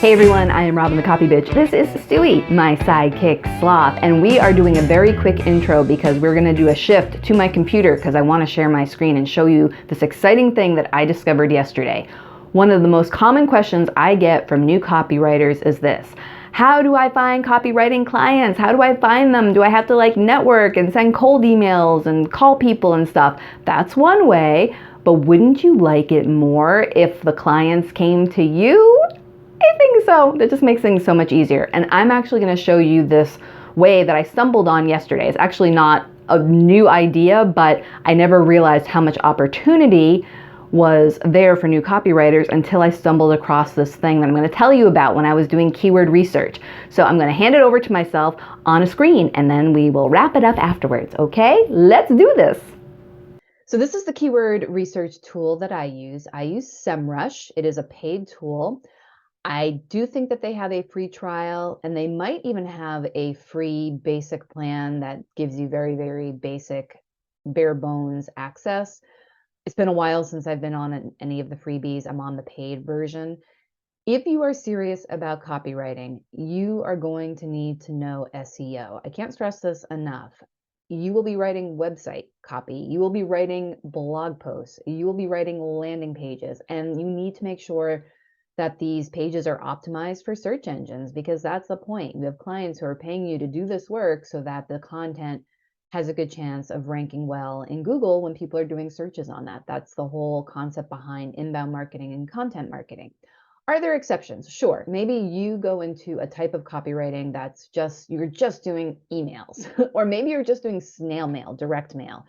Hey everyone, I am Robin the Copy Bitch. This is Stewie, my sidekick sloth, and we are doing a very quick intro because we're going to do a shift to my computer because I want to share my screen and show you this exciting thing that I discovered yesterday. One of the most common questions I get from new copywriters is this: how do I find copywriting clients? How do I find them? Do I have to network and send cold emails and call people and stuff? That's one way, but wouldn't you like it more if the clients came to you? I think so. That just makes things so much easier. And I'm actually going to show you this way that I stumbled on yesterday. It's actually not a new idea, but I never realized how much opportunity was there for new copywriters until I stumbled across this thing that I'm going to tell you about when I was doing keyword research. So I'm going to hand it over to myself on a screen and then we will wrap it up afterwards. Okay, let's do this. So this is the keyword research tool that I use. I use SEMrush. It is a paid tool. I do think that they have a free trial, and they might even have a free basic plan that gives you very, very basic, bare bones access. It's been a while since I've been on any of the freebies. I'm on the paid version. If you are serious about copywriting, you are going to need to know SEO. I can't stress this enough. You will be writing website copy. You will be writing blog posts. You will be writing landing pages, and you need to make sure that these pages are optimized for search engines, because that's the point. You have clients who are paying you to do this work so that the content has a good chance of ranking well in Google when people are doing searches on that. That's the whole concept behind inbound marketing and content marketing. Are there exceptions? Sure. Maybe you go into a type of copywriting that's you're just doing emails, or maybe you're just doing snail mail, direct mail.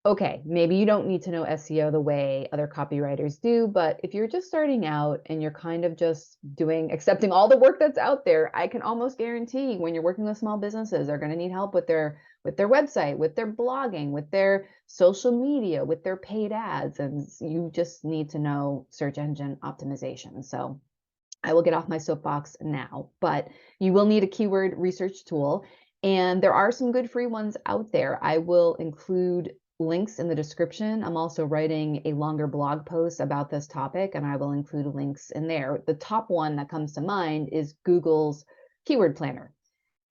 Okay, maybe you don't need to know SEO the way other copywriters do, but if you're just starting out and you're kind of just accepting all the work that's out there, I can almost guarantee when you're working with small businesses, they're going to need help with their website, with their blogging, with their social media, with their paid ads, and you just need to know search engine optimization. So I will get off my soapbox now, but you will need a keyword research tool, and there are some good free ones out there. I will include links in the description. I'm also writing a longer blog post about this topic, and I will include links in there. The top one that comes to mind is Google's Keyword Planner,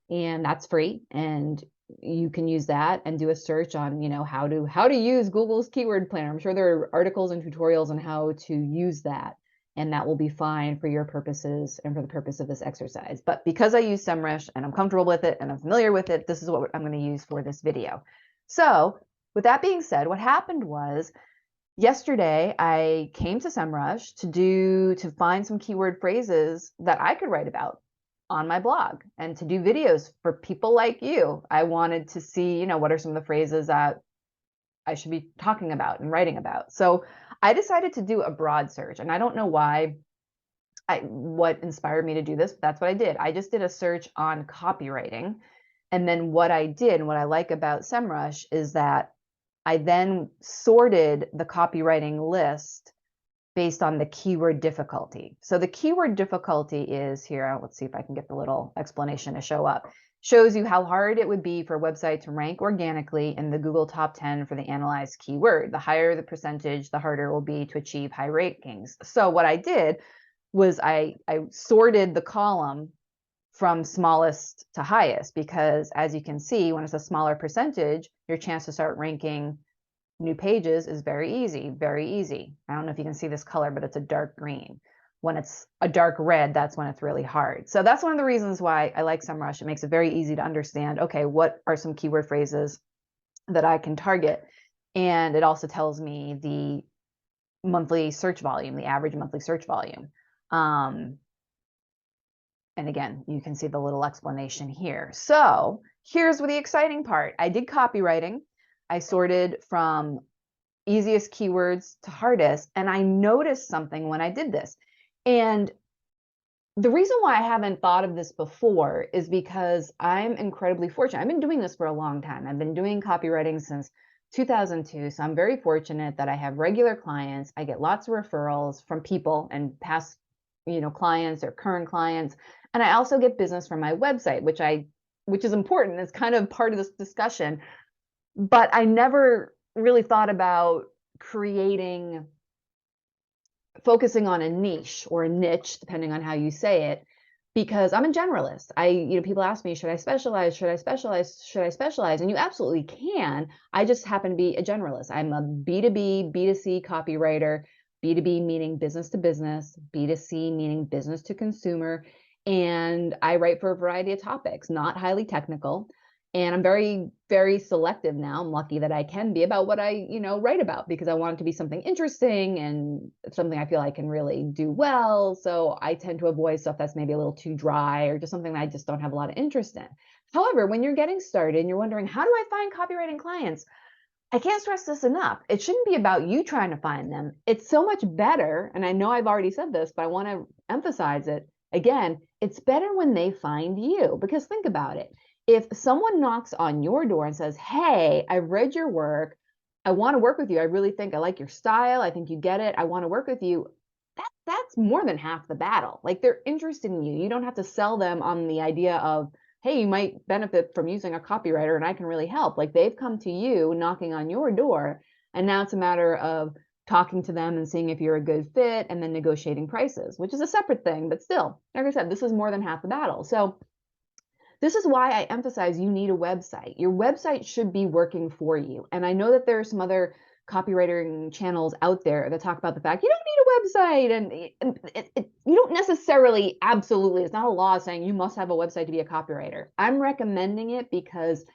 and that's free, and you can use that and do a search on, how to use Google's Keyword Planner. I'm sure there are articles and tutorials on how to use that, and that will be fine for your purposes and for the purpose of this exercise. But because I use SEMrush and I'm comfortable with it and I'm familiar with it, this is what I'm going to use for this video. So with that being said, what happened was yesterday I came to SEMrush to find some keyword phrases that I could write about on my blog and to do videos for people like you. I wanted to see, what are some of the phrases that I should be talking about and writing about. So I decided to do a broad search, and I don't know what inspired me to do this, but that's what I did. I just did a search on copywriting. And then what I did, and what I like about SEMrush, is that I then sorted the copywriting list based on the keyword difficulty. So the keyword difficulty is here. Let's see if I can get the little explanation to show up. Shows you how hard it would be for a website to rank organically in the Google top 10 for the analyzed keyword. The higher the percentage, the harder it will be to achieve high rankings. So what I did was I sorted the column from smallest to highest, because as you can see, when it's a smaller percentage, your chance to start ranking new pages is very easy, very easy. I don't know if you can see this color, but it's a dark green. When it's a dark red, that's when it's really hard. So that's one of the reasons why I like SEMrush. It makes it very easy to understand, okay, what are some keyword phrases that I can target? And it also tells me the monthly search volume, the average monthly search volume. And again, you can see the little explanation here. So here's the exciting part. I did copywriting. I sorted from easiest keywords to hardest, and I noticed something when I did this. And the reason why I haven't thought of this before is because I'm incredibly fortunate. I've been doing this for a long time. I've been doing copywriting since 2002. So I'm very fortunate that I have regular clients. I get lots of referrals from people and past, clients or current clients. And I also get business from my website, which is important. It's kind of part of this discussion. But I never really thought about creating focusing on a niche or a niche, depending on how you say it, because I'm a generalist. People ask me, should I specialize? Should I specialize? Should I specialize? And you absolutely can. I just happen to be a generalist. I'm a B2B, B2C copywriter, B2B meaning business to business, B2C meaning business to consumer. And I write for a variety of topics, not highly technical. And I'm very, very selective now. I'm lucky that I can be about what I, write about, because I want it to be something interesting and something I feel I can really do well. So I tend to avoid stuff that's maybe a little too dry or just something that I just don't have a lot of interest in. However, when you're getting started and you're wondering, how do I find copywriting clients? I can't stress this enough. It shouldn't be about you trying to find them. It's so much better. And I know I've already said this, but I want to emphasize it again. It's better when they find you, because think about it. If someone knocks on your door and says, hey, I've read your work, I want to work with you. I really think I like your style. I think you get it. I want to work with you. That's more than half the battle. Like, they're interested in you. You don't have to sell them on the idea of, hey, you might benefit from using a copywriter and I can really help. Like, they've come to you knocking on your door, and now it's a matter of talking to them and seeing if you're a good fit and then negotiating prices, which is a separate thing. But still, like I said, this is more than half the battle. So this is why I emphasize you need a website. Your website should be working for you. And I know that there are some other copywriting channels out there that talk about the fact you don't need a website, and you don't necessarily, absolutely, it's not a law saying you must have a website to be a copywriter. I'm recommending it because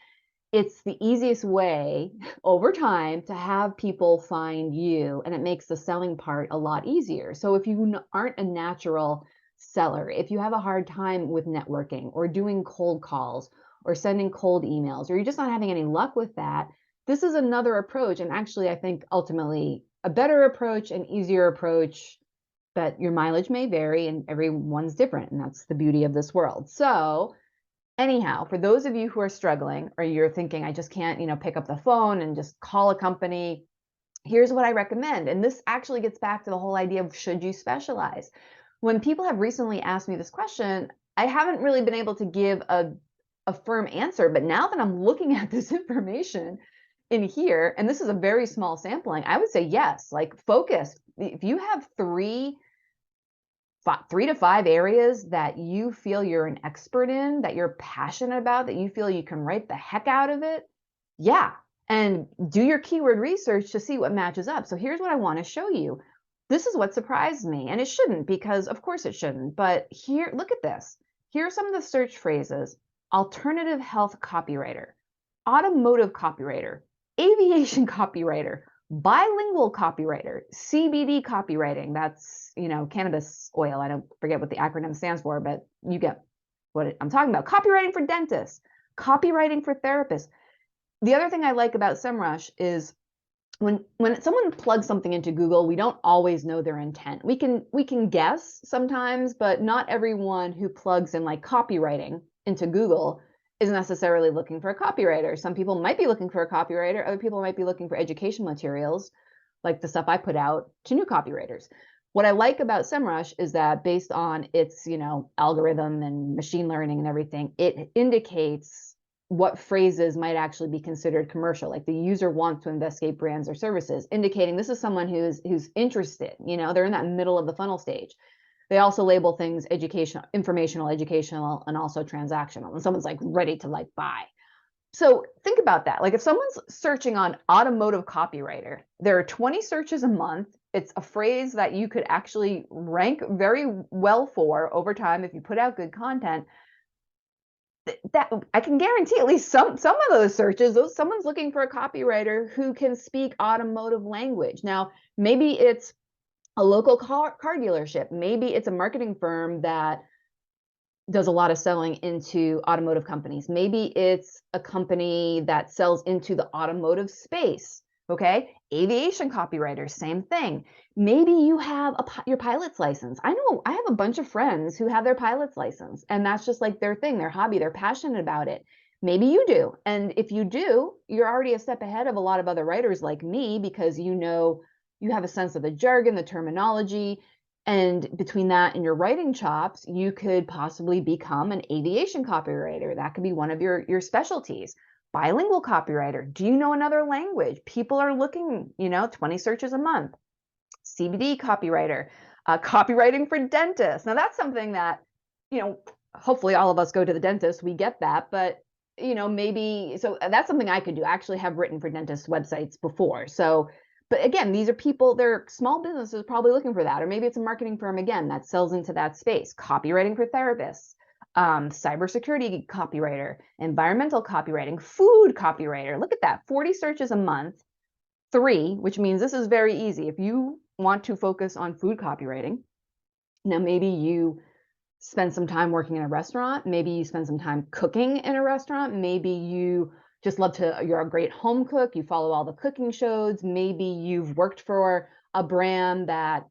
it's the easiest way over time to have people find you, and it makes the selling part a lot easier. So if you aren't a natural seller, if you have a hard time with networking or doing cold calls or sending cold emails, or you're just not having any luck with that, this is another approach. And actually, I think ultimately a better approach, an easier approach, but your mileage may vary and everyone's different. And that's the beauty of this world. So anyhow, for those of you who are struggling, or you're thinking, I just can't, pick up the phone and just call a company, here's what I recommend. And this actually gets back to the whole idea of, should you specialize? When people have recently asked me this question, I haven't really been able to give a firm answer. But now that I'm looking at this information in here, and this is a very small sampling, I would say yes. Like, focus. If you have three to five areas that you feel you're an expert in, that you're passionate about, that you feel you can write the heck out of it, yeah. And do your keyword research to see what matches up. So here's what I want to show you. This is what surprised me, and it shouldn't, because of course it shouldn't, but here, look at this. Here are some of the search phrases: alternative health copywriter, automotive copywriter, aviation copywriter, bilingual copywriter, CBD copywriting. That's, cannabis oil. I don't forget what the acronym stands for, but you get what I'm talking about. Copywriting for dentists, copywriting for therapists. The other thing I like about SEMrush is when someone plugs something into Google, we don't always know their intent. We can guess sometimes, but not everyone who plugs in like copywriting into Google is necessarily looking for a copywriter. Some people might be looking for a copywriter. Other people might be looking for education materials, like the stuff I put out to new copywriters. What I like about SEMrush is that based on its, algorithm and machine learning and everything, it indicates what phrases might actually be considered commercial. Like, the user wants to investigate brands or services, indicating this is someone who's interested. They're in that middle of the funnel stage. They also label things educational, informational, educational, and also transactional. And someone's like ready to like buy. So think about that. Like, if someone's searching on automotive copywriter, there are 20 searches a month. It's a phrase that you could actually rank very well for over time if you put out good content. That I can guarantee at least some of those searches, someone's looking for a copywriter who can speak automotive language. Now, maybe it's a local car dealership. Maybe it's a marketing firm that does a lot of selling into automotive companies. Maybe it's a company that sells into the automotive space. Okay, aviation copywriter, same thing. Maybe you have your pilot's license. I know I have a bunch of friends who have their pilot's license, and that's just like their thing, their hobby. They're passionate about it. Maybe you do. And if you do, you're already a step ahead of a lot of other writers like me, because you have a sense of the jargon, the terminology. And between that and your writing chops, you could possibly become an aviation copywriter. That could be one of your specialties. Bilingual copywriter. Do you know another language? People are looking, 20 searches a month. CBD copywriter, copywriting for dentists. Now that's something that, hopefully all of us go to the dentist, we get that, but maybe, so that's something I could do. I actually have written for dentist websites before. So, but again, these are people, they're small businesses probably looking for that, or maybe it's a marketing firm again that sells into that space. Copywriting for therapists, cybersecurity copywriter, environmental copywriting, food copywriter. Look at that, 40 searches a month, 3, which means this is very easy. If you want to focus on food copywriting, now maybe you spend some time working in a restaurant, maybe you spend some time cooking in a restaurant, maybe you just you're a great home cook, you follow all the cooking shows, maybe you've worked for a brand that,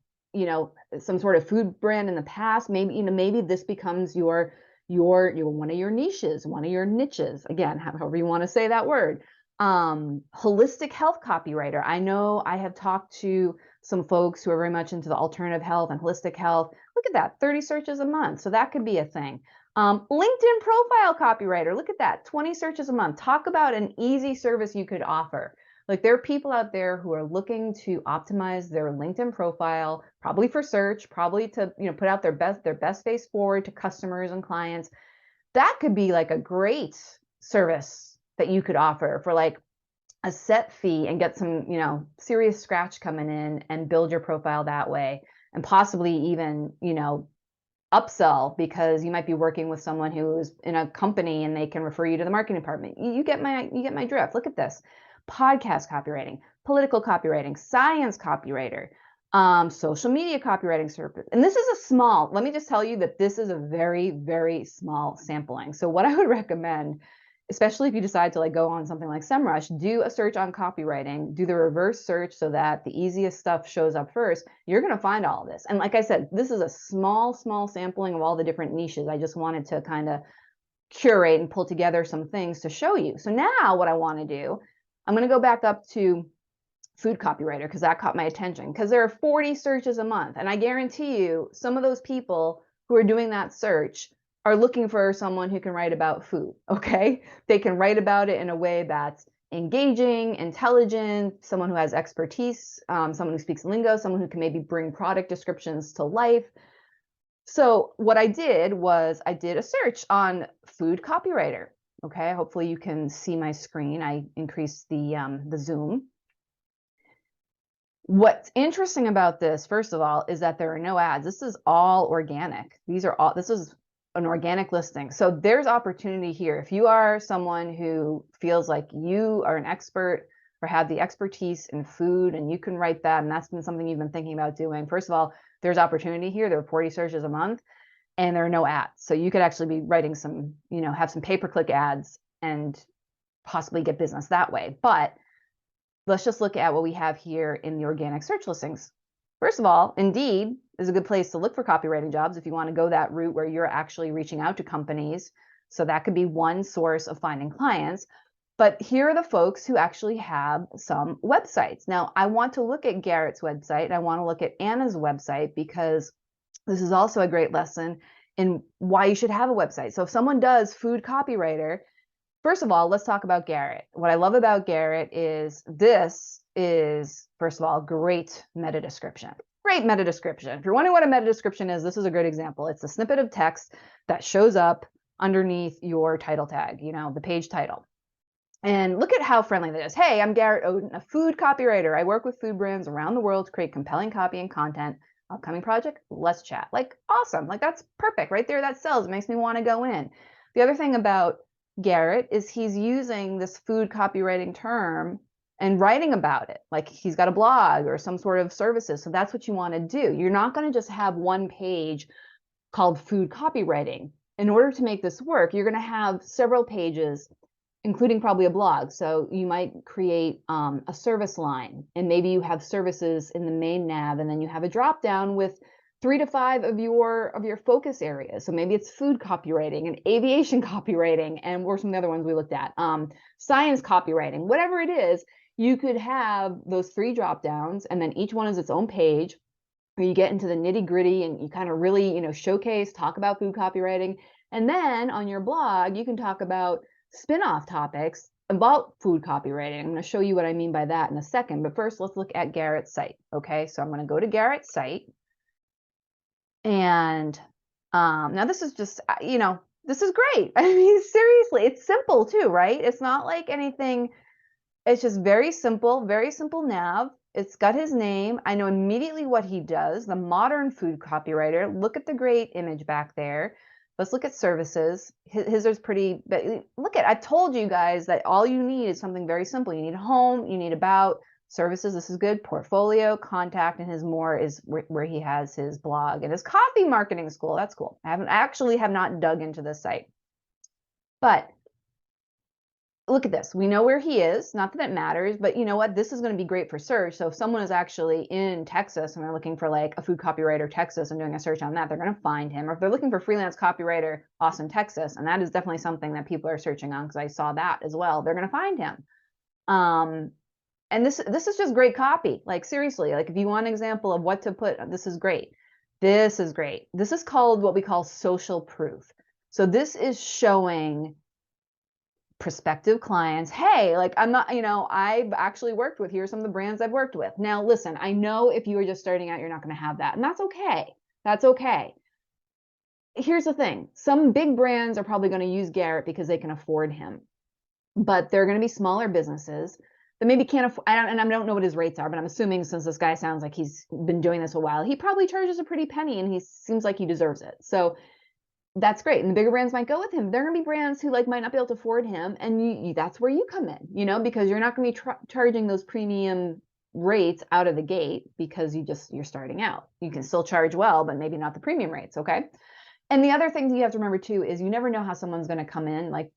some sort of food brand in the past, maybe this becomes your one of your niches, one of your niches, again, however you want to say that word. Holistic health copywriter. I know I have talked to some folks who are very much into the alternative health and holistic health. Look at that, 30 searches a month. So that could be a thing. LinkedIn profile copywriter. Look at that, 20 searches a month. Talk about an easy service you could offer. Like, there are people out there who are looking to optimize their LinkedIn profile, probably for search, probably to, put out their best face forward to customers and clients. That could be like a great service that you could offer for like a set fee and get some, serious scratch coming in and build your profile that way, and possibly even, upsell, because you might be working with someone who's in a company and they can refer you to the marketing department. You get my drift. Look at this. Podcast copywriting, political copywriting, science copywriter, social media copywriting service. And this is let me just tell you that this is a very, very small sampling. So what I would recommend, especially if you decide to like go on something like SEMrush, do a search on copywriting, do the reverse search so that the easiest stuff shows up first. You're going to find all of this. And like I said, this is a small sampling of all the different niches. I just wanted to kind of curate and pull together some things to show you. So now what I want to do, I'm going to go back up to food copywriter, because that caught my attention, because there are 40 searches a month. And I guarantee you some of those people who are doing that search are looking for someone who can write about food, okay? They can write about it in a way that's engaging, intelligent, someone who has expertise, someone who speaks lingo, someone who can maybe bring product descriptions to life. So what I did was I did a search on food copywriter, okay? Hopefully you can see my screen. I increased the zoom. What's interesting about this, first of all, is that there are no ads. This is all organic. This is an organic listing. So there's opportunity here. If you are someone who feels like you are an expert or have the expertise in food and you can write that, and that's been something you've been thinking about doing, first of all, there's opportunity here. There are 40 searches a month and there are no ads. So you could actually be writing some, have some pay-per-click ads and possibly get business that way. But let's just look at what we have here in the organic search listings. First of all, Indeed is a good place to look for copywriting jobs if you want to go that route where you're actually reaching out to companies. So that could be one source of finding clients. But here are the folks who actually have some websites. Now, I want to look at Garrett's website and I want to look at Anna's website, because this is also a great lesson in why you should have a website. So if someone does food copywriter, first of all, let's talk about Garrett. What I love about Garrett is this is, first of all, great meta description. Great meta description. If you're wondering what a meta description is, this is a great example. It's a snippet of text that shows up underneath your title tag, the page title. And look at how friendly that is. Hey, I'm Garrett Oden, a food copywriter. I work with food brands around the world to create compelling copy and content. Upcoming project, let's chat. Like, awesome. Like, that's perfect right there. That sells. It makes me want to go in. The other thing about Garrett is he's using this food copywriting term and writing about it. Like, he's got a blog or some sort of services. So that's what you want to do. You're not going to just have one page called food copywriting. In order to make this work, you're going to have several pages, including probably a blog. So you might create a service line, and maybe you have services in the main nav, and then you have a drop down with 3 to 5 of your focus areas. So maybe it's food copywriting and aviation copywriting, and what are some of the other ones we looked at? Science copywriting, whatever it is, you could have those 3 drop downs, and then each one is its own page where you get into the nitty gritty and you kind of really, showcase, talk about food copywriting. And then on your blog, you can talk about spin-off topics about food copywriting. I'm going to show you what I mean by that in a second. But first, let's look at Garrett's site. Okay, so I'm going to go to Garrett's site. And now this is just, this is great. I mean, seriously, it's simple too, right? It's not like anything. It's just very simple nav. It's got his name. I know immediately what he does. The modern food copywriter. Look at the great image back there. Let's look at services. His is pretty, but look at, I told you guys that all you need is something very simple. You need home, you need about, services. This is good. Portfolio, contact, and his more is where he has his blog and his coffee marketing school. That's cool. I have not dug into this site, but look at this. We know where he is. Not that it matters, but you know what? This is going to be great for search. So if someone is actually in Texas and they're looking for like a food copywriter Texas and doing a search on that, they're going to find him. Or if they're looking for freelance copywriter Austin, Texas, and that is definitely something that people are searching on because I saw that as well, they're going to find him. And this is just great copy. Like seriously, like if you want an example of what to put, this is great. This is great. This is called what we call social proof. So this is showing prospective clients, hey, like I'm not, I've actually worked with, here's some of the brands I've worked with. Now, listen, I know if you are just starting out, you're not going to have that. And that's okay. That's okay. Here's the thing. Some big brands are probably going to use Garrett because they can afford him. But they're going to be smaller businesses that maybe can't afford, and I don't know what his rates are, but I'm assuming since this guy sounds like he's been doing this a while, he probably charges a pretty penny and he seems like he deserves it. So that's great. And the bigger brands might go with him. There are going to be brands who like might not be able to afford him. And that's where you come in, because you're not going to be charging those premium rates out of the gate because you're starting out. You can still charge well, but maybe not the premium rates. Okay. And the other thing that you have to remember too, is you never know how someone's going to come in. Like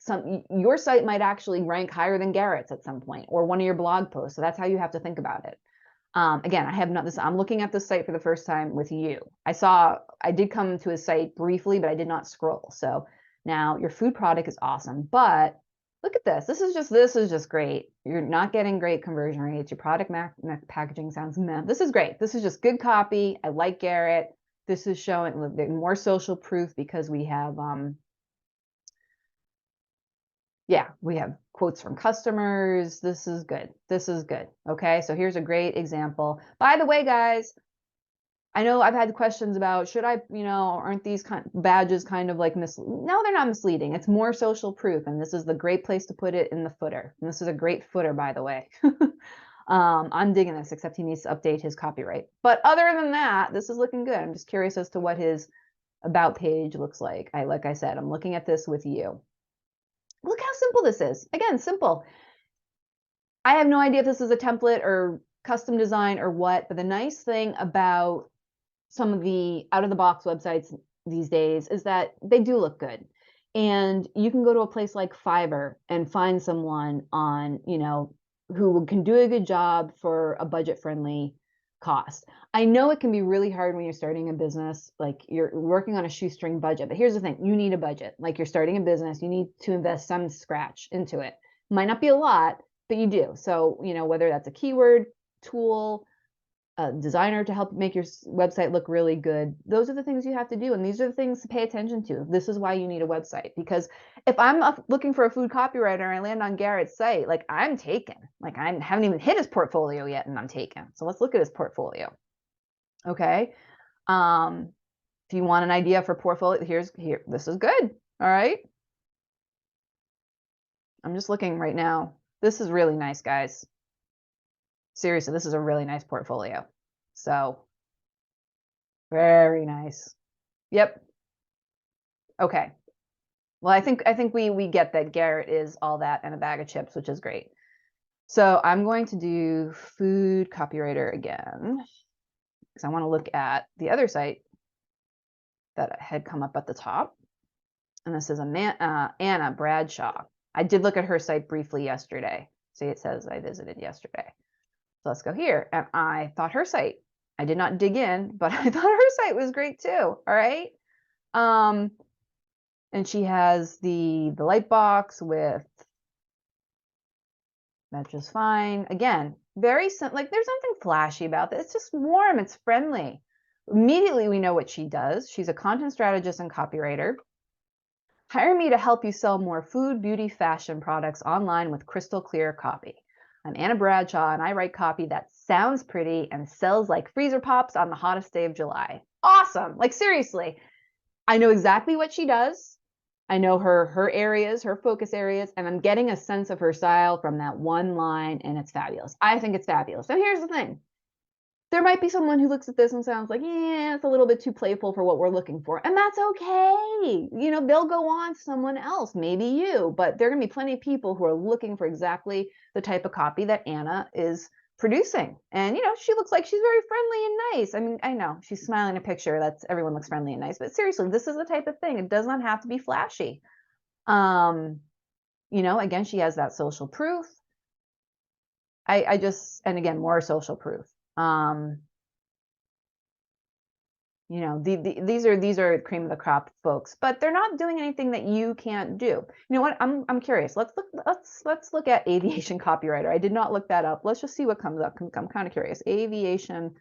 your site might actually rank higher than Garrett's at some point or one of your blog posts. So that's how you have to think about it. Again, I have not this. I'm looking at this site for the first time with you. I did come to his site briefly, but I did not scroll. So now your food product is awesome, but look at this. This is just great. You're not getting great conversion rates. Your product packaging sounds meh. This is great. This is just good copy. I like Garrett. This is showing more social proof because we have, we have quotes from customers. This is good. This is good. Okay. So here's a great example. By the way, guys, I know I've had questions about, should I, aren't these badges kind of like no, they're not misleading. It's more social proof. And this is the great place to put it in the footer. And this is a great footer, by the way. I'm digging this, except he needs to update his copyright. But other than that, this is looking good. I'm just curious as to what his about page looks like. Like I said, I'm looking at this with you. Look how simple this is. Again, simple. I have no idea if this is a template or custom design or what, but the nice thing about some of the out-of-the-box websites these days is that they do look good. And you can go to a place like Fiverr and find someone on, who can do a good job for a budget-friendly cost. I know it can be really hard when you're starting a business, like you're working on a shoestring budget, but here's the thing, you need a budget. Like you're starting a business, you need to invest some scratch into it. Might not be a lot, but you do. So, whether that's a keyword tool, a designer to help make your website look really good, those are the things you have to do. And these are the things to pay attention to. This is why you need a website, because if I'm looking for a food copywriter and I land on Garrett's site, like I'm taken, like I haven't even hit his portfolio yet and I'm taken. So let's look at his portfolio. Okay. If you want an idea for portfolio, here, this is good. All right. I'm just looking right now. This is really nice, guys. Seriously, this is a really nice portfolio. So very nice. Yep. Okay. Well, I think we get that Garrett is all that and a bag of chips, which is great. So I'm going to do food copywriter again because I want to look at the other site that had come up at the top. And this is Anna Bradshaw. I did look at her site briefly yesterday. See, it says I visited yesterday. So let's go here. And I thought her site, I did not dig in, but I thought her site was great too. All right. And she has the light box with, that's just fine. Again, very simple. Like there's nothing flashy about this. It's just warm. It's friendly. Immediately we know what she does. She's a content strategist and copywriter. Hire me to help you sell more food, beauty, fashion products online with crystal clear copy. I'm Anna Bradshaw, and I write copy that sounds pretty and sells like freezer pops on the hottest day of July. Awesome. Like, seriously, I know exactly what she does. I know her areas, her focus areas, and I'm getting a sense of her style from that one line, and it's fabulous. I think it's fabulous. Now, here's the thing. There might be someone who looks at this and sounds like, yeah, it's a little bit too playful for what we're looking for. And that's okay. You know, they'll go on to someone else, maybe you, but there are going to be plenty of people who are looking for exactly the type of copy that Anna is producing. And, you know, she looks like she's very friendly and nice. I mean, I know she's smiling in a picture. That's everyone looks friendly and nice, but seriously, this is the type of thing. It does not have to be flashy. You know, again, she has that social proof. I just, and again, more social proof. You know, these are cream of the crop folks, but they're not doing anything that you can't do. You know what? I'm curious. Let's look at aviation copywriter. I did not look that up. Let's just see what comes up. I'm kind of curious. Aviation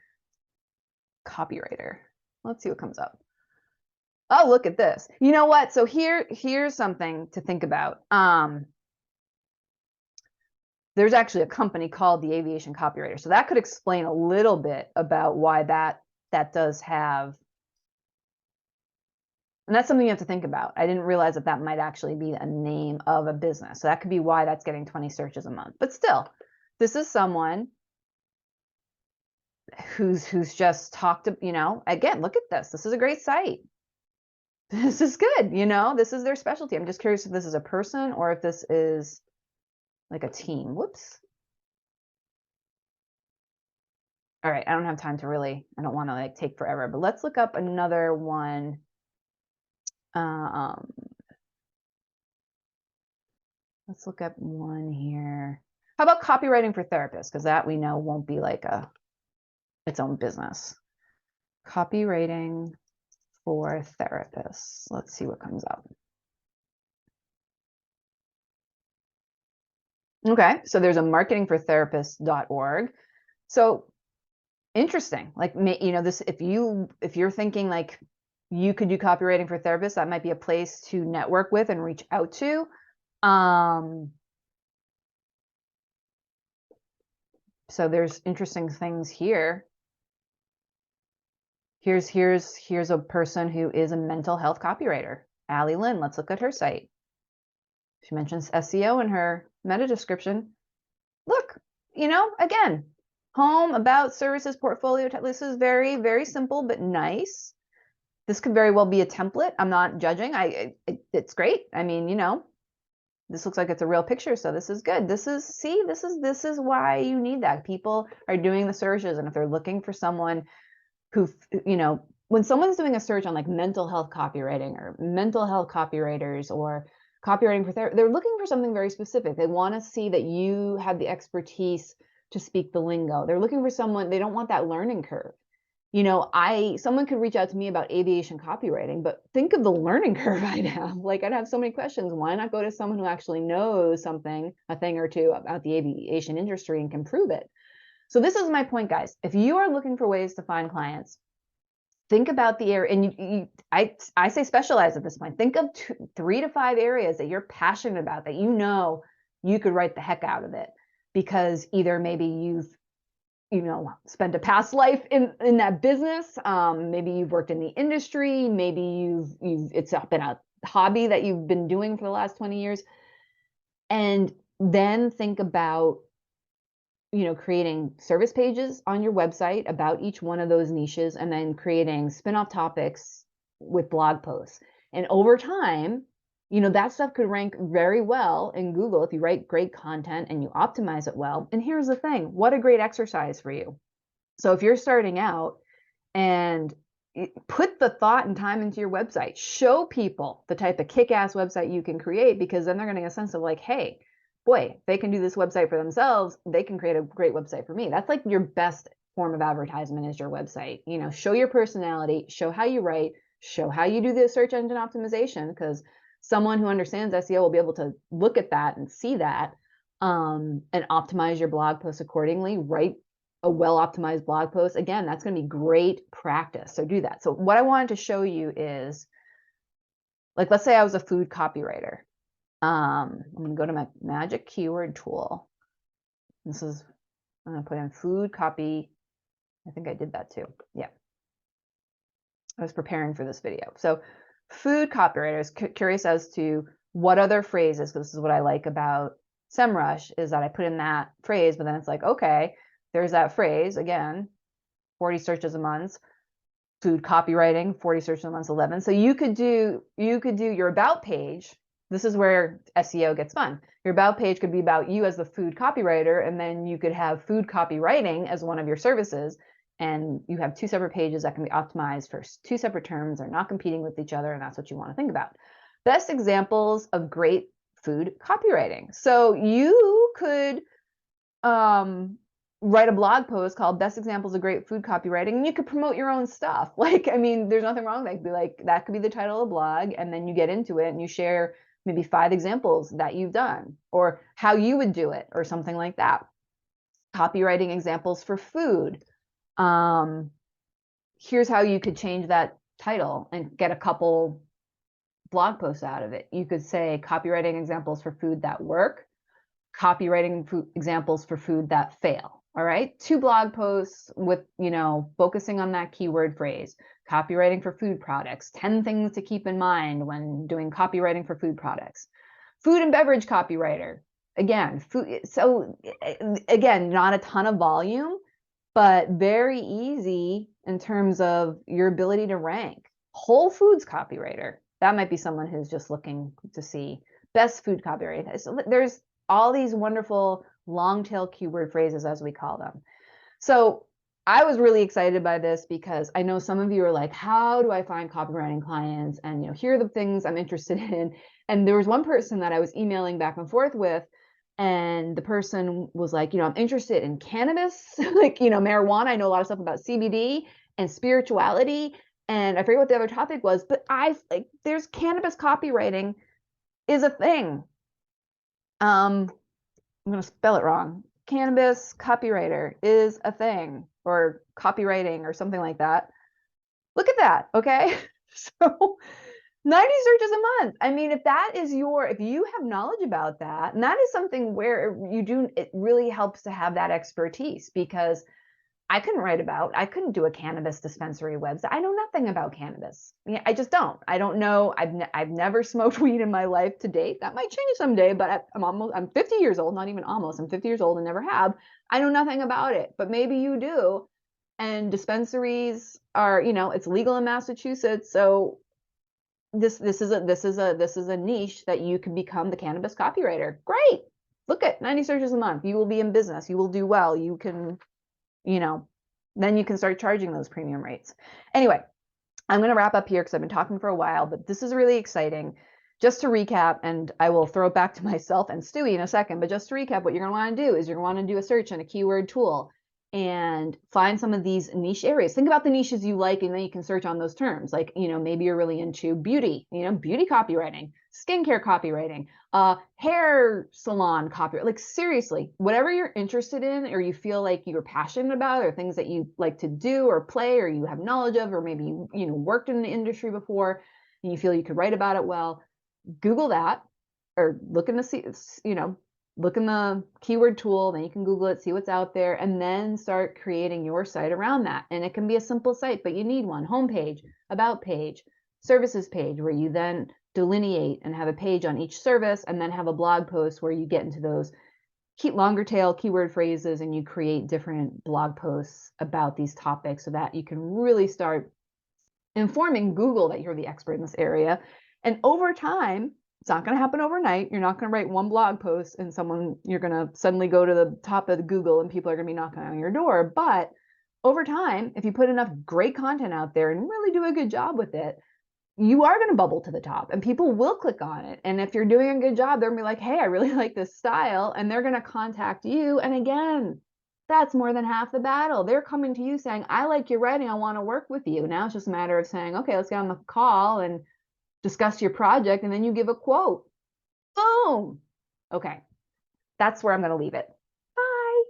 copywriter. Let's see what comes up. Oh, look at this. You know what? So here's something to think about. There's actually a company called the Aviation Copywriter. So that could explain a little bit about why that does have, and that's something you have to think about. I didn't realize that might actually be a name of a business. So that could be why that's getting 20 searches a month. But still, this is someone who's just talked to, you know, again, look at this. This is a great site. This is good, you know, this is their specialty. I'm just curious if this is a person or if this is like a team. Whoops. All right, I don't have time to really, I don't want to like take forever, but let's look up another one. Let's look up one here. How about copywriting for therapists? Because that we know won't be like its own business. Copywriting for therapists. Let's see what comes up. Okay, so there's a marketingfortherapists.org. So interesting. Like, you know, this, if you're thinking like you could do copywriting for therapists, that might be a place to network with and reach out to. So there's interesting things here. Here's a person who is a mental health copywriter, Allie Lynn. Let's look at her site. She mentions SEO in her meta description. Look, you know, again, home, about, services, portfolio. This is very, very simple, but nice. This could very well be a template. I'm not judging. It's great. I mean, you know, this looks like it's a real picture, so this is good. This is why you need that. People are doing the searches, and if they're looking for someone who, you know, when someone's doing a search on like mental health copywriting or mental health copywriters or copywriting for therapy, they're looking for something very specific. They want to see that you have the expertise to speak the lingo. They're looking for someone, they don't want that learning curve. You know, someone could reach out to me about aviation copywriting, but think of the learning curve I'd have. Like, I'd have so many questions. Why not go to someone who actually knows something, a thing or two about the aviation industry and can prove it? So this is my point, guys. If you are looking for ways to find clients, think about the area, and I say specialize at this point. Think of 3 to 5 areas that you're passionate about, that you know you could write the heck out of it, because either maybe you've, you know, spent a past life in that business. Maybe you've worked in the industry. Maybe it's been a hobby that you've been doing for the last 20 years. And then think about, you know, creating service pages on your website about each one of those niches, and then creating spin-off topics with blog posts. And over time, you know, that stuff could rank very well in Google if you write great content and you optimize it well. And here's the thing, what a great exercise for you. So if you're starting out, and put the thought and time into your website, show people the type of kick-ass website you can create, because then they're getting a sense of like, hey, boy, they can do this website for themselves, they can create a great website for me. That's like your best form of advertisement, is your website. You know, show your personality, show how you write, show how you do the search engine optimization, because someone who understands SEO will be able to look at that and see that, and optimize your blog post accordingly. Write a well-optimized blog post. Again, that's going to be great practice. So do that. So what I wanted to show you is Like, let's say I was a food copywriter. I'm gonna go to my magic keyword tool. I'm gonna put in food copy. I think I did that too. Yeah. I was preparing for this video. So food copywriters, curious as to what other phrases, because this is what I like about SEMrush, is that I put in that phrase, but then it's like, okay, there's that phrase again, 40 searches a month. Food copywriting, 40 searches a month, 11. So you could do your about page. This is where SEO gets fun. Your about page could be about you as the food copywriter, and then you could have food copywriting as one of your services. And you have two separate pages that can be optimized for two separate terms. They're not competing with each other, and that's what you want to think about. Best examples of great food copywriting. So you could write a blog post called Best Examples of Great Food Copywriting, and you could promote your own stuff. Like, I mean, there's nothing wrong with that. That could be the title of the blog, and then you get into it and you share maybe 5 examples that you've done or how you would do it or something like that. Copywriting examples for food. Here's how you could change that title and get a couple blog posts out of it. You could say copywriting examples for food that work, copywriting examples for food that fail. All right, 2 blog posts with, focusing on that keyword phrase. Copywriting for food products, 10 things to keep in mind when doing copywriting for food products. Food and beverage copywriter, again, food. So again, not a ton of volume, but very easy in terms of your ability to rank. Whole foods copywriter, that might be someone who's just looking to see best food copywriter. So there's all these wonderful long tail keyword phrases, as we call them. So I was really excited by this because I know some of you are like, how do I find copywriting clients? And here are the things I'm interested in. And there was one person that I was emailing back and forth with, and the person was like, I'm interested in cannabis, like, marijuana. I know a lot of stuff about CBD and spirituality, and I forget what the other topic was, but there's cannabis copywriting is a thing. I'm going to spell it wrong. Cannabis copywriter is a thing, or copywriting or something like that. Look at that. Okay. So 90 searches a month. I mean, if you have knowledge about that, and that is something where it really helps to have that expertise, because I couldn't do a cannabis dispensary website. I know nothing about cannabis. I just don't. I don't know. I've never smoked weed in my life to date. That might change someday, but I'm 50 years old, not even almost. I'm 50 years old and never have. I know nothing about it, but maybe you do. And dispensaries are, it's legal in Massachusetts. So this is a niche that you can become the cannabis copywriter. Great. Look at 90 searches a month. You will be in business. You will do well. You can, then you can start charging those premium rates. Anyway, I'm going to wrap up here because I've been talking for a while, but this is really exciting. Just to recap, and I will throw it back to myself and Stewie in a second, but just to recap, what you're going to want to do is you're going to want to do a search in a keyword tool and find some of these niche areas. Think about the niches you like, and then you can search on those terms. Like, maybe you're really into beauty, beauty copywriting, skincare copywriting, hair salon copywriting. Like, seriously, whatever you're interested in, or you feel like you're passionate about, or things that you like to do or play, or you have knowledge of, or maybe you worked in the industry before and you feel you could write about it well, Google that, or look in the keyword tool, then you can Google it, see what's out there, and then start creating your site around that. And it can be a simple site, but you need one: homepage, about page, services page, where you then delineate and have a page on each service, and then have a blog post where you get into those longer tail keyword phrases and you create different blog posts about these topics, so that you can really start informing Google that you're the expert in this area. And over time, it's not going to happen overnight. You're not going to write one blog post and you're going to suddenly go to the top of Google and people are going to be knocking on your door. But over time, if you put enough great content out there and really do a good job with it, you are going to bubble to the top and people will click on it. And if you're doing a good job, they're going to be like, hey, I really like this style. And they're going to contact you. And again, that's more than half the battle. They're coming to you saying, I like your writing. I want to work with you. Now it's just a matter of saying, okay, let's get on the call and discuss your project, and then you give a quote. Boom. Okay. That's where I'm going to leave it. Bye.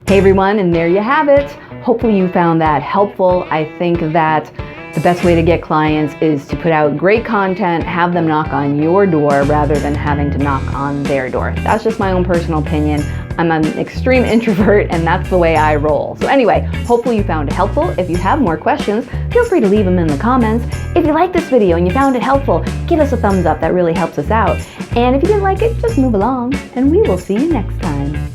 Hey everyone, and there you have it. Hopefully you found that helpful. I think that the best way to get clients is to put out great content, have them knock on your door rather than having to knock on their door. That's just my own personal opinion. I'm an extreme introvert and that's the way I roll. So anyway, hopefully you found it helpful. If you have more questions, feel free to leave them in the comments. If you liked this video and you found it helpful, give us a thumbs up. That really helps us out. And if you didn't like it, just move along and we will see you next time.